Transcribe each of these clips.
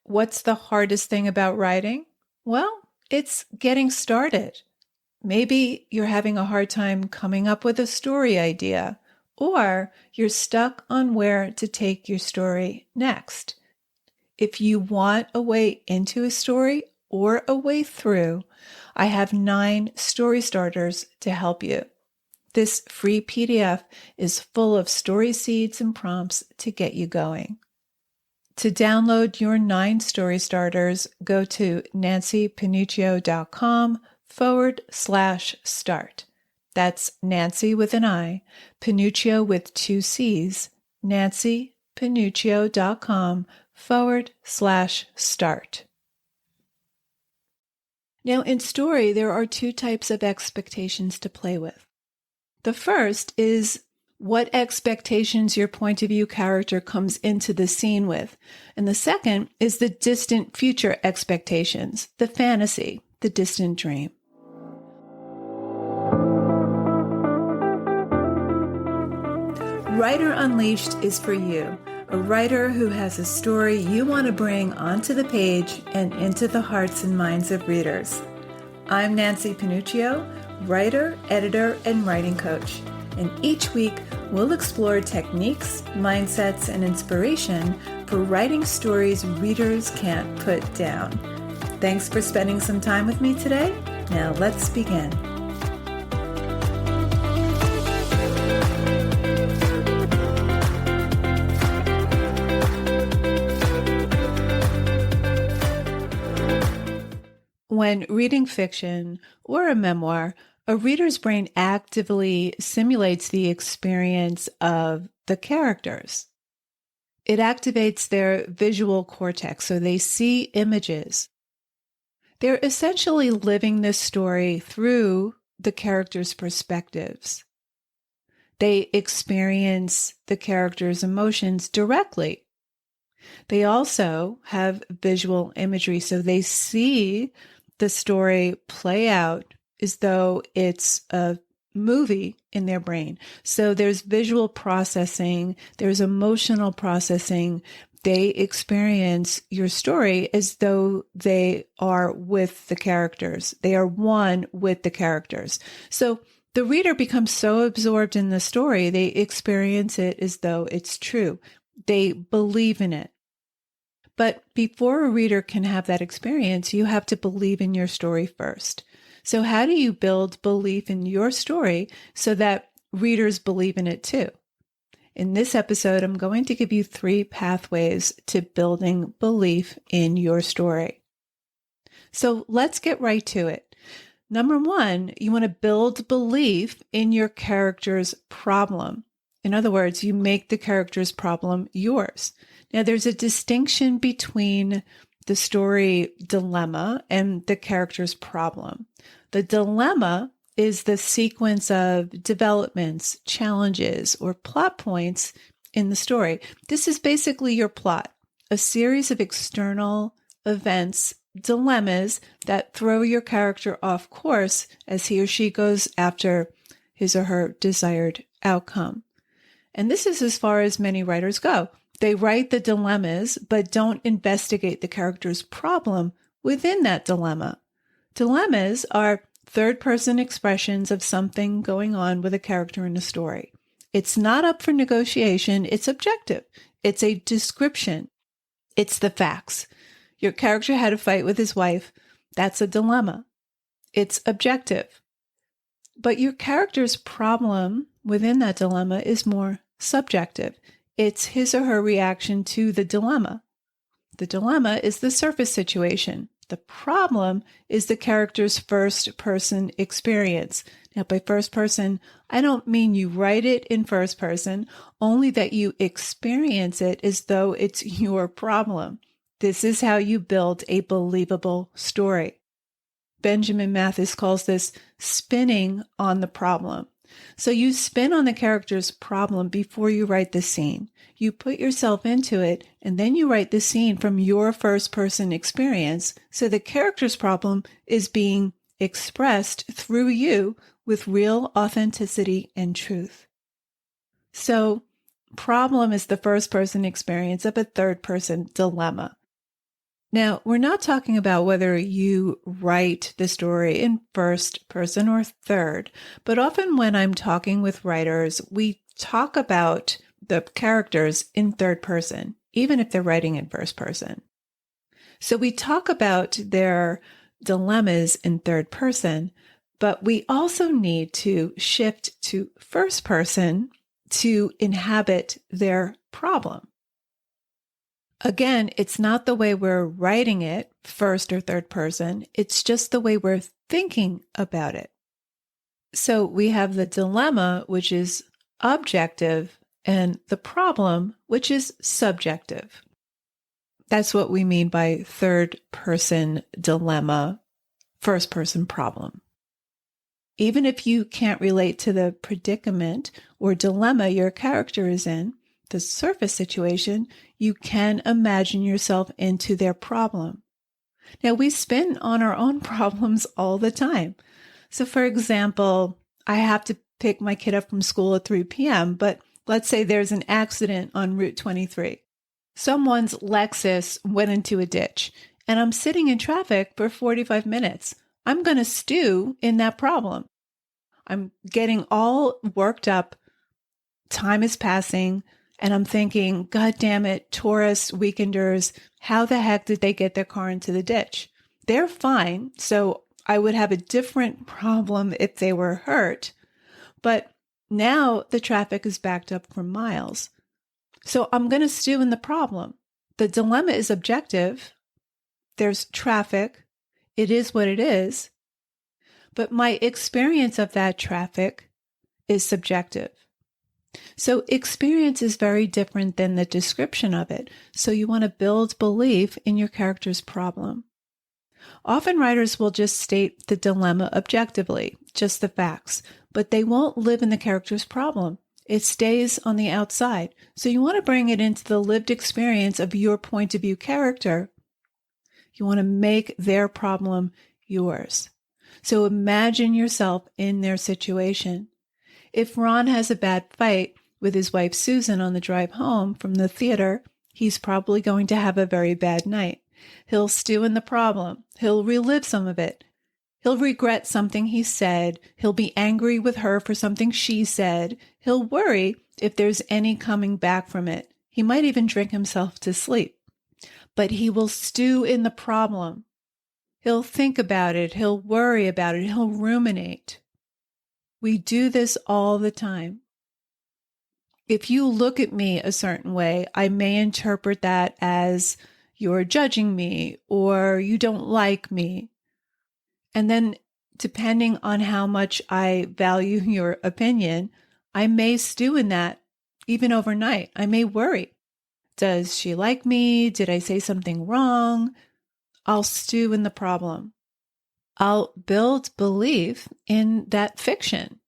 What's the hardest thing about writing? Well, it's getting started. Maybe you're having a hard time coming up with a story idea, or you're stuck on where to take your story next. If you want a way into a story or a way through, I have 9 story starters to help you. This free PDF is full of story seeds and prompts to get you going. To download your 9 story starters, go to nancypanuccio.com/start. That's Nancy with an I, Panuccio with 2 C's, nancypanuccio.com/start. Now, in story, there are 2 types of expectations to play with. The first is what expectations your point of view character comes into the scene with. And the second is the distant future expectations, the fantasy, the distant dream. Writer Unleashed is for you, a writer who has a story you want to bring onto the page and into the hearts and minds of readers. I'm Nancy Panuccio, writer, editor, and writing coach. And each week, we'll explore techniques, mindsets, and inspiration for writing stories readers can't put down. Thanks for spending some time with me today. Now let's begin. When reading fiction or a memoir, a reader's brain actively simulates the experience of the characters. It activates their visual cortex, so they see images. They're essentially living this story through the characters' perspectives. They experience the characters' emotions directly. They also have visual imagery, so they see the story play out as though it's a movie in their brain. So there's visual processing, there's emotional processing. They experience your story as though they are with the characters. They are one with the characters. So the reader becomes so absorbed in the story, they experience it as though it's true. They believe in it. But before a reader can have that experience, you have to believe in your story first. So how do you build belief in your story so that readers believe in it too? In this episode, I'm going to give you 3 pathways to building belief in your story. So let's get right to it. Number 1, you want to build belief in your character's problem. In other words, you make the character's problem yours. Now, there's a distinction between the story dilemma and the character's problem. The dilemma is the sequence of developments, challenges, or plot points in the story. This is basically your plot, a series of external events, dilemmas that throw your character off course as he or she goes after his or her desired outcome. And this is as far as many writers go. They write the dilemmas, but don't investigate the character's problem within that dilemma. Dilemmas are third-person expressions of something going on with a character in a story. It's not up for negotiation. It's objective. It's a description. It's the facts. Your character had a fight with his wife. That's a dilemma. It's objective. But your character's problem within that dilemma is more subjective. It's his or her reaction to the dilemma. The dilemma is the surface situation. The problem is the character's first-person experience. Now, by first person, I don't mean you write it in first person, only that you experience it as though it's your problem. This is how you build a believable story. Benjamin Mathis calls this spinning on the problem. So you spin on the character's problem before you write the scene. You put yourself into it, and then you write the scene from your first-person experience, so the character's problem is being expressed through you with real authenticity and truth. So problem is the first-person experience of a third-person dilemma. Now, we're not talking about whether you write the story in first person or third, but often when I'm talking with writers, we talk about the characters in third person, even if they're writing in first person. So we talk about their dilemmas in third person, but we also need to shift to first person to inhabit their problem. Again, it's not the way we're writing it, first or third person. It's just the way we're thinking about it. So we have the dilemma, which is objective, and the problem, which is subjective. That's what we mean by third person dilemma, first person problem. Even if you can't relate to the predicament or dilemma your character is in, the surface situation, you can imagine yourself into their problem. Now, we spin on our own problems all the time. So, for example, I have to pick my kid up from school at 3 p.m., but let's say there's an accident on Route 23. Someone's Lexus went into a ditch, and I'm sitting in traffic for 45 minutes. I'm going to stew in that problem. I'm getting all worked up. Time is passing. And I'm thinking, God damn it, tourists, weekenders, how the heck did they get their car into the ditch? They're fine. So I would have a different problem if they were hurt. But now the traffic is backed up for miles. So I'm going to stew in the problem. The dilemma is objective. There's traffic. It is what it is. But my experience of that traffic is subjective. So experience is very different than the description of it. So you want to build belief in your character's problem. Often writers will just state the dilemma objectively, just the facts, but they won't live in the character's problem. It stays on the outside. So you want to bring it into the lived experience of your point of view character. You want to make their problem yours. So imagine yourself in their situation. If Ron has a bad fight with his wife Susan on the drive home from the theater, he's probably going to have a very bad night. He'll stew in the problem. He'll relive some of it. He'll regret something he said. He'll be angry with her for something she said. He'll worry if there's any coming back from it. He might even drink himself to sleep. But he will stew in the problem. He'll think about it. He'll worry about it. He'll ruminate. We do this all the time. If you look at me a certain way, I may interpret that as you're judging me or you don't like me. And then depending on how much I value your opinion, I may stew in that even overnight. I may worry. Does she like me? Did I say something wrong? I'll stew in the problem. I'll build belief in that fiction.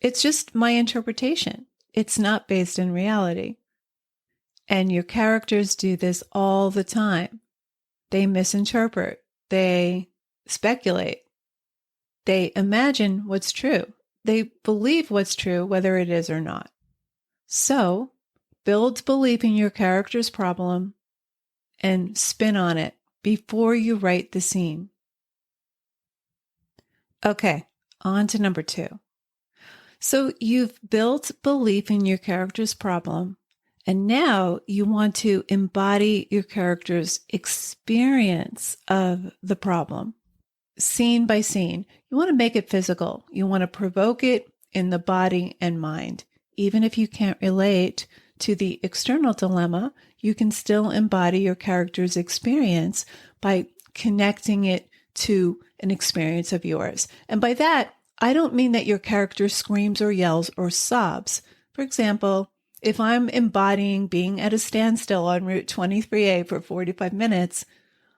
It's just my interpretation. It's not based in reality. And your characters do this all the time. They misinterpret. They speculate. They imagine what's true. They believe what's true, whether it is or not. So, build belief in your character's problem and spin on it before you write the scene. Okay, on to number 2. So you've built belief in your character's problem, and now you want to embody your character's experience of the problem, scene by scene. You want to make it physical. You want to provoke it in the body and mind. Even if you can't relate to the external dilemma, you can still embody your character's experience by connecting it to an experience of yours. And by that, I don't mean that your character screams or yells or sobs. For example, if I'm embodying being at a standstill on Route 23A for 45 minutes,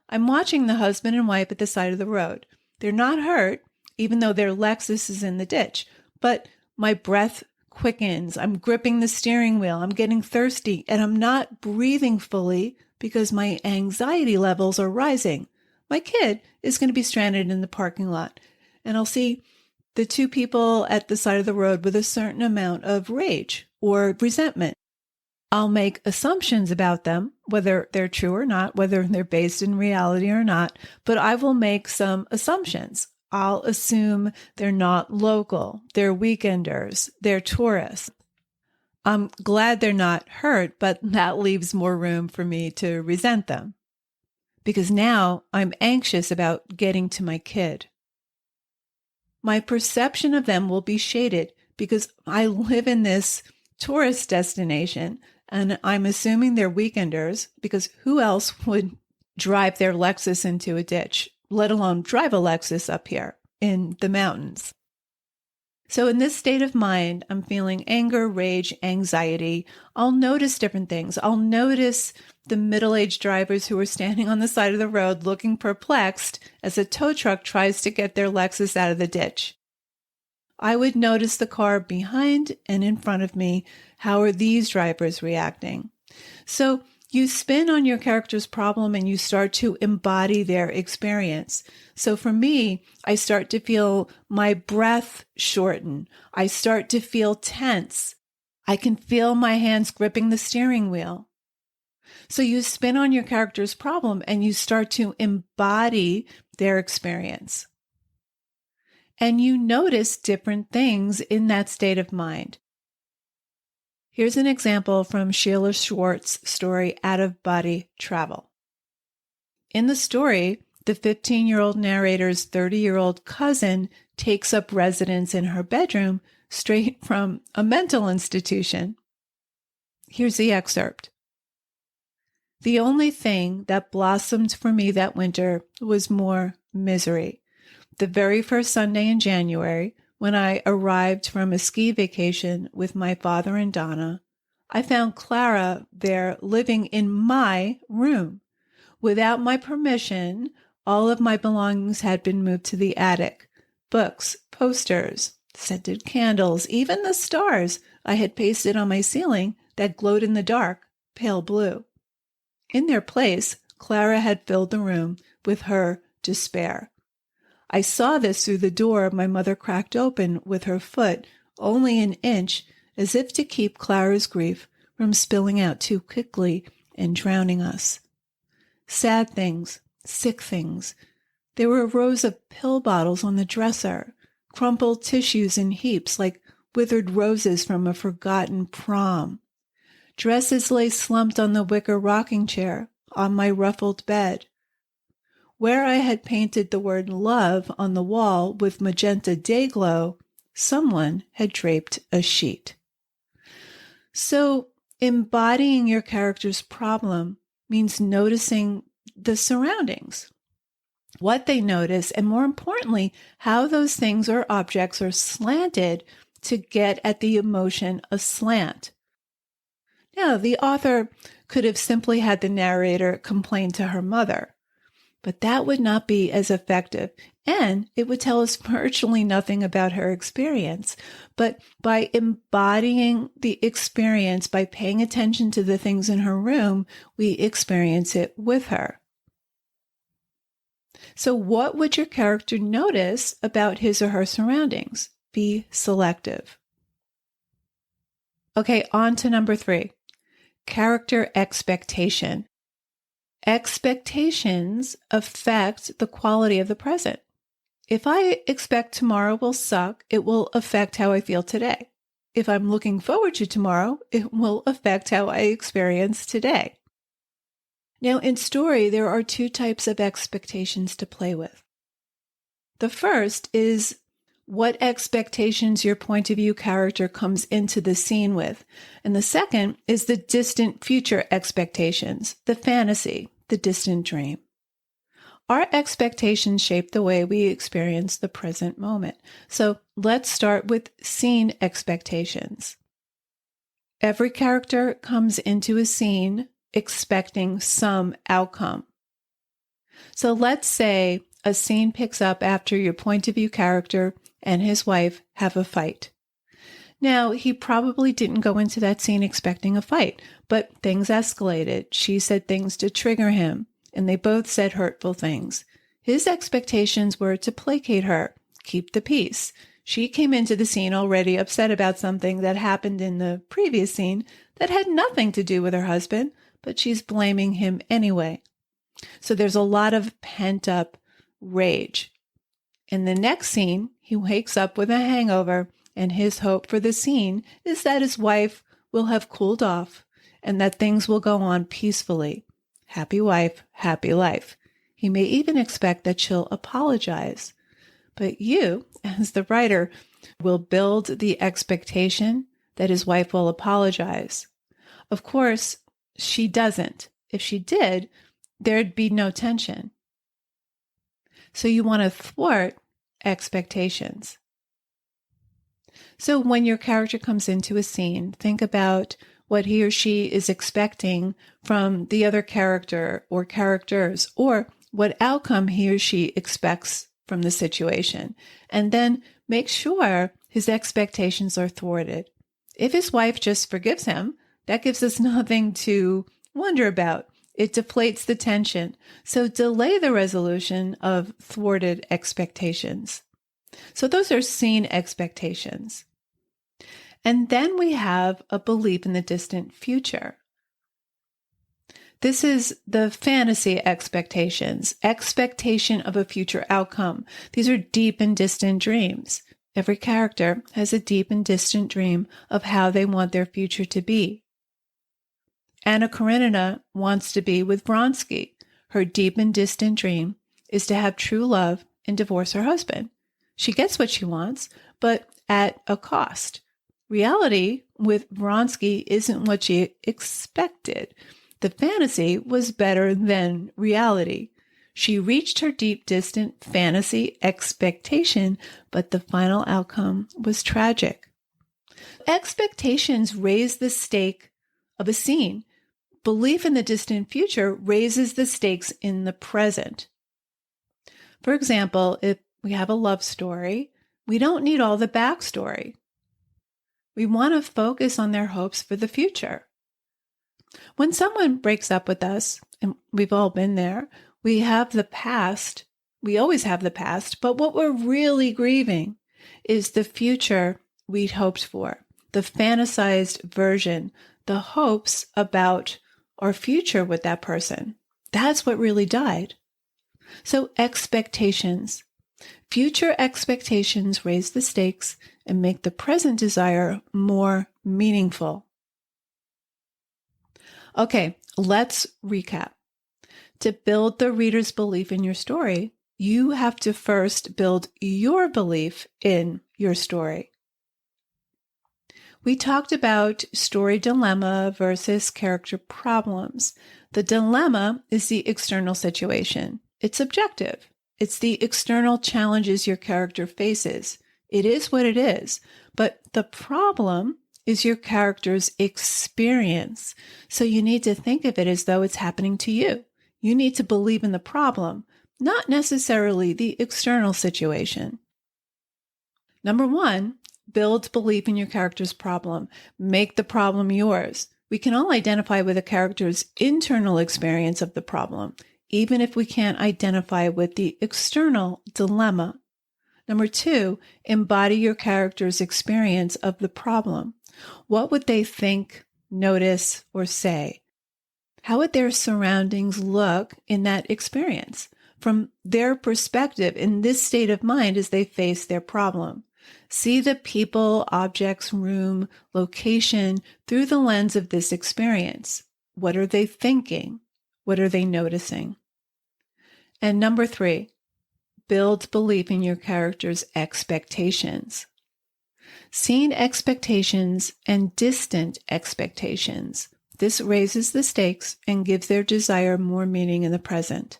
I'm watching the husband and wife at the side of the road. They're not hurt, even though their Lexus is in the ditch, but my breath quickens. I'm gripping the steering wheel. I'm getting thirsty, and I'm not breathing fully because my anxiety levels are rising. My kid is going to be stranded in the parking lot, and I'll see the two people at the side of the road with a certain amount of rage or resentment. I'll make assumptions about them. whether they're true or not, whether they're based in reality or not, but I will make some assumptions. I'll assume they're not local, they're weekenders, they're tourists. I'm glad they're not hurt, but that leaves more room for me to resent them because now I'm anxious about getting to my kid. My perception of them will be shaded because I live in this tourist destination and I'm assuming they're weekenders because who else would drive their Lexus into a ditch, let alone drive a Lexus up here in the mountains? So in this state of mind, I'm feeling anger, rage, anxiety. I'll notice different things. I'll notice the middle-aged drivers who are standing on the side of the road looking perplexed as a tow truck tries to get their Lexus out of the ditch. I would notice the car behind and in front of me. How are these drivers reacting? So you spin on your character's problem and you start to embody their experience. So for me, I start to feel my breath shorten. I start to feel tense. I can feel my hands gripping the steering wheel. So you spin on your character's problem and you start to embody their experience. And you notice different things in that state of mind. Here's an example from Sheila Schwartz's story, Out of Body Travel. In the story, the 15-year-old narrator's 30-year-old cousin takes up residence in her bedroom straight from a mental institution. Here's the excerpt. The only thing that blossomed for me that winter was more misery. The very first Sunday in January, when I arrived from a ski vacation with my father and Donna, I found Clara there living in my room. Without my permission, all of my belongings had been moved to the attic. Books, posters, scented candles, even the stars I had pasted on my ceiling that glowed in the dark, pale blue. In their place, Clara had filled the room with her despair. I saw this through the door my mother cracked open with her foot, only an inch, as if to keep Clara's grief from spilling out too quickly and drowning us. Sad things, sick things. There were rows of pill bottles on the dresser, crumpled tissues in heaps like withered roses from a forgotten prom. Dresses lay slumped on the wicker rocking chair on my ruffled bed. Where I had painted the word love on the wall with magenta dayglow, someone had draped a sheet. So, embodying your character's problem means noticing the surroundings, what they notice, and more importantly, how those things or objects are slanted to get at the emotion aslant. Now, the author could have simply had the narrator complain to her mother, but that would not be as effective, and it would tell us virtually nothing about her experience. But by embodying the experience, by paying attention to the things in her room, we experience it with her. So what would your character notice about his or her surroundings? Be selective. Okay, on to number 3. Character expectation. Expectations affect the quality of the present. If I expect tomorrow will suck, it will affect how I feel today. If I'm looking forward to tomorrow, it will affect how I experience today. Now, in story, there are 2 types of expectations to play with. The first is what expectations your point of view character comes into the scene with. And the second is the distant future expectations, the fantasy, the distant dream. Our expectations shape the way we experience the present moment. So let's start with scene expectations. Every character comes into a scene expecting some outcome. So let's say a scene picks up after your point of view character and his wife have a fight. Now, he probably didn't go into that scene expecting a fight, but things escalated. She said things to trigger him, and they both said hurtful things. His expectations were to placate her, keep the peace. She came into the scene already upset about something that happened in the previous scene that had nothing to do with her husband, but she's blaming him anyway. So there's a lot of pent-up rage. In the next scene, he wakes up with a hangover, and his hope for the scene is that his wife will have cooled off and that things will go on peacefully. Happy wife, happy life. He may even expect that she'll apologize. But you, as the writer, will build the expectation that his wife will apologize. Of course, she doesn't. If she did, there'd be no tension. So you want to thwart expectations. So when your character comes into a scene, think about what he or she is expecting from the other character or characters, or what outcome he or she expects from the situation. And then make sure his expectations are thwarted. If his wife just forgives him, that gives us nothing to wonder about. It deflates the tension. So delay the resolution of thwarted expectations. So those are scene expectations. And then we have a belief in the distant future. This is the fantasy expectations, expectation of a future outcome. These are deep and distant dreams. Every character has a deep and distant dream of how they want their future to be. Anna Karenina wants to be with Vronsky. Her deep and distant dream is to have true love and divorce her husband. She gets what she wants, but at a cost. Reality with Vronsky isn't what she expected. The fantasy was better than reality. She reached her deep, distant fantasy expectation, but the final outcome was tragic. Expectations raise the stake of a scene. Belief in the distant future raises the stakes in the present. For example, if we have a love story, we don't need all the backstory. We want to focus on their hopes for the future. When someone breaks up with us, and we've all been there, we have the past. We always have the past, but what we're really grieving is the future we'd hoped for, the fantasized version, the hopes about our future with that person. That's what really died. So expectations. Future expectations raise the stakes and make the present desire more meaningful. Okay, let's recap. To build the reader's belief in your story, you have to first build your belief in your story. We talked about story dilemma versus character problems. The dilemma is the external situation. It's objective. It's the external challenges your character faces. It is what it is. But the problem is your character's experience. So you need to think of it as though it's happening to you. You need to believe in the problem, not necessarily the external situation. Number one, build belief in your character's problem. Make the problem yours. We can all identify with a character's internal experience of the problem, even if we can't identify with the external dilemma. Number two, embody your character's experience of the problem. What would they think, notice, or say? How would their surroundings look in that experience from their perspective in this state of mind as they face their problem? See the people, objects, room, location through the lens of this experience. What are they thinking? What are they noticing? And number three, build belief in your character's expectations. Scene expectations and distant expectations. This raises the stakes and gives their desire more meaning in the present.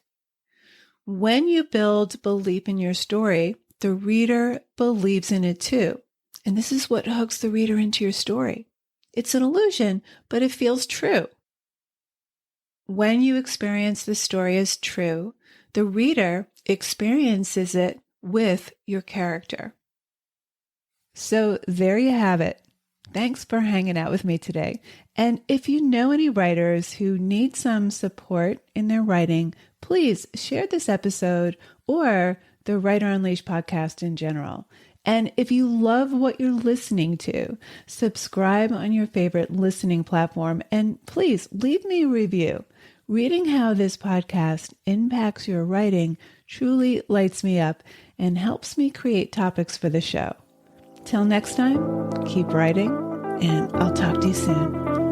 When you build belief in your story, the reader believes in it too. And this is what hooks the reader into your story. It's an illusion, but it feels true. When you experience the story as true, the reader experiences it with your character. So there you have it. Thanks for hanging out with me today. And if you know any writers who need some support in their writing, please share this episode or the Writer Unleashed podcast in general. And if you love what you're listening to, subscribe on your favorite listening platform and please leave me a review. Reading how this podcast impacts your writing truly lights me up and helps me create topics for the show. Till next time, keep writing, and I'll talk to you soon.